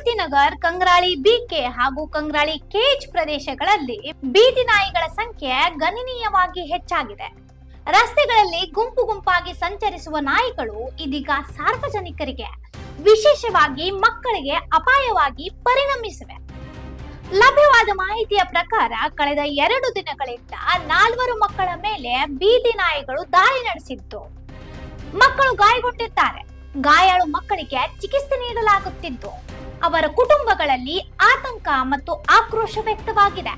Ganapati Nagar, Kangrali BK ಹಾಗೂ Kangrali K H ಪ್ರದೇಶಗಳಲ್ಲಿ ಬೀದಿ ನಾಯಿಗಳ ಸಂಖ್ಯೆ ಗಣನೀಯವಾಗಿ ಹೆಚ್ಚಾಗಿದೆ. ರಸ್ತೆಗಳಲ್ಲಿ ಗುಂಪು ಗುಂಪಾಗಿ ಸಂಚರಿಸುವ ನಾಯಿಗಳು ಇದೀಗ ಸಾರ್ವಜನಿಕರಿಗೆ, ವಿಶೇಷವಾಗಿ ಮಕ್ಕಳಿಗೆ ಅಪಾಯವಾಗಿ ಪರಿಣಮಿಸಿವೆ. ಲಭ್ಯವಾದ ಮಾಹಿತಿಯ ಪ್ರಕಾರ ಕಳೆದ 2 ದಿನಗಳಿಂದ 4 ಮಕ್ಕಳ ಮೇಲೆ ಬೀದಿ ನಾಯಿಗಳು ದಾಳಿ ನಡೆಸಿದ್ದು, ಮಕ್ಕಳು ಗಾಯಗೊಂಡಿದ್ದಾರೆ. ಗಾಯಾಳು ಮಕ್ಕಳಿಗೆ ಚಿಕಿತ್ಸೆ ನೀಡಲಾಗುತ್ತಿದ್ದು, ಅವರ ಕುಟುಂಬಗಳಲ್ಲಿ ಆತಂಕ ಮತ್ತು ಆಕ್ರೋಶ ವ್ಯಕ್ತವಾಗಿದೆ.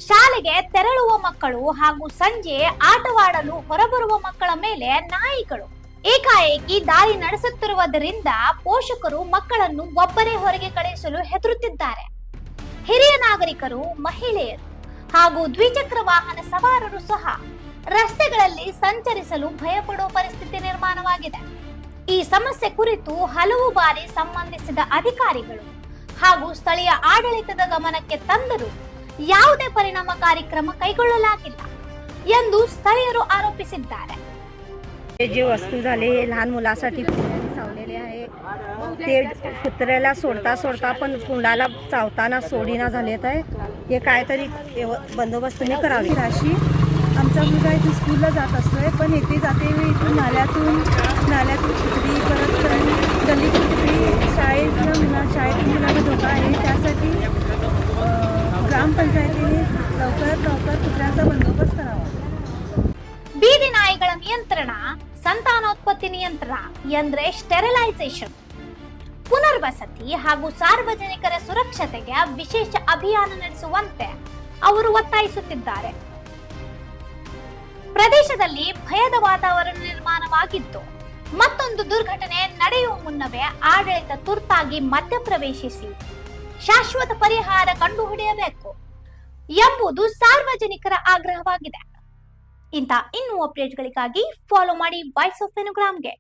ಶಾಲೆಗೆ ತೆರಳುವ ಮಕ್ಕಳು ಹಾಗೂ ಸಂಜೆ ಆಟವಾಡಲು ಹೊರಬರುವ ಮಕ್ಕಳ ಮೇಲೆ ನಾಯಿಗಳು ಏಕಾಏಕಿ ದಾಳಿ ನಡೆಸುತ್ತಿರುವುದರಿಂದ ಪೋಷಕರು ಮಕ್ಕಳನ್ನು ಒಬ್ಬರೇ ಹೊರಗೆ ಕಳುಹಿಸಲು ಹೆದರುತ್ತಿದ್ದಾರೆ. ಹಿರಿಯ ನಾಗರಿಕರು, ಮಹಿಳೆಯರು ಹಾಗೂ ದ್ವಿಚಕ್ರ ವಾಹನ ಸವಾರರು ಸಹ ರಸ್ತೆಗಳಲ್ಲಿ ಸಂಚರಿಸಲು ಭಯಪಡುವ ಪರಿಸ್ಥಿತಿ ನಿರ್ಮಾಣವಾಗಿದೆ. ಈ ಸಮಸ್ಯೆ ಕುರಿತು ಹಲವು ಬಾರಿ ಸಂಬಂಧಿಸಿದ ಅಧಿಕಾರಿಗಳು ಹಾಗೂ ಸ್ಥಳೀಯ ಆಡಳಿತದ ಗಮನಕ್ಕೆ ತಂದರೂ ಯಾವುದೇ ಪರಿಣಾಮಕಾರಿ क्रमा ಕೈಗೊಳ್ಳಲಾಗಿಲ್ಲ ಎಂದು ಸ್ಥಳೀಯರು ಆರೋಪಿಸಿದ್ದಾರೆ. जे वस्तू झाले हे लहान मुलासाठी चावलेले आहे. ते कुत्र्याला सोडता पण कुंडाला चावताना सोडीना झालेत आहे. हे काहीतरी बंदोबस्त तुम्ही करावी. राशी आमचा मुलगा इथे स्कूलला जात असतोय, पण येथे जाते वेळी इथून नाल्यातून कुत्री, परत गल्ली कुत्री, शाळेतून मुलांना धोका आहे. त्यासाठी ग्रामपंचायतीने लवकरात लवकर कुत्र्यांचा बंदोबस्त करावा. ಬೀದಿ ನಾಯಿಗಳ ನಿಯಂತ್ರಣ, ಸಂತಾನೋತ್ಪತ್ತಿ ನಿಯಂತ್ರಣ ಎಂದರೆ ಸ್ಟೆರಿಲೈಸೇಷನ್, ಪುನರ್ವಸತಿ ಹಾಗೂ ಸಾರ್ವಜನಿಕರ ಸುರಕ್ಷತೆಗೆ ವಿಶೇಷ ಅಭಿಯಾನ ನಡೆಸುವಂತೆ ಅವರು ಒತ್ತಾಯಿಸುತ್ತಿದ್ದಾರೆ. ಪ್ರದೇಶದಲ್ಲಿ ಭಯದ ವಾತಾವರಣ ನಿರ್ಮಾಣವಾಗಿದ್ದು, ಮತ್ತೊಂದು ದುರ್ಘಟನೆ ನಡೆಯುವ ಮುನ್ನವೇ ಆಡಳಿತ ತುರ್ತಾಗಿ ಮಧ್ಯಪ್ರವೇಶಿಸಿ ಶಾಶ್ವತ ಪರಿಹಾರ ಕಂಡುಹಿಡಿಯಬೇಕು ಎಂಬುದು ಸಾರ್ವಜನಿಕರ ಆಗ್ರಹವಾಗಿದೆ. ಇಂಥ ಇನ್ನೂ ಅಪ್ಡೇಟ್ಗಳಿಗಾಗಿ ಫಾಲೋ ಮಾಡಿ ವಾಯ್ಸ್ ಆಫ್ ಪೆನುಗ್ರಾಮ್ಗೆ.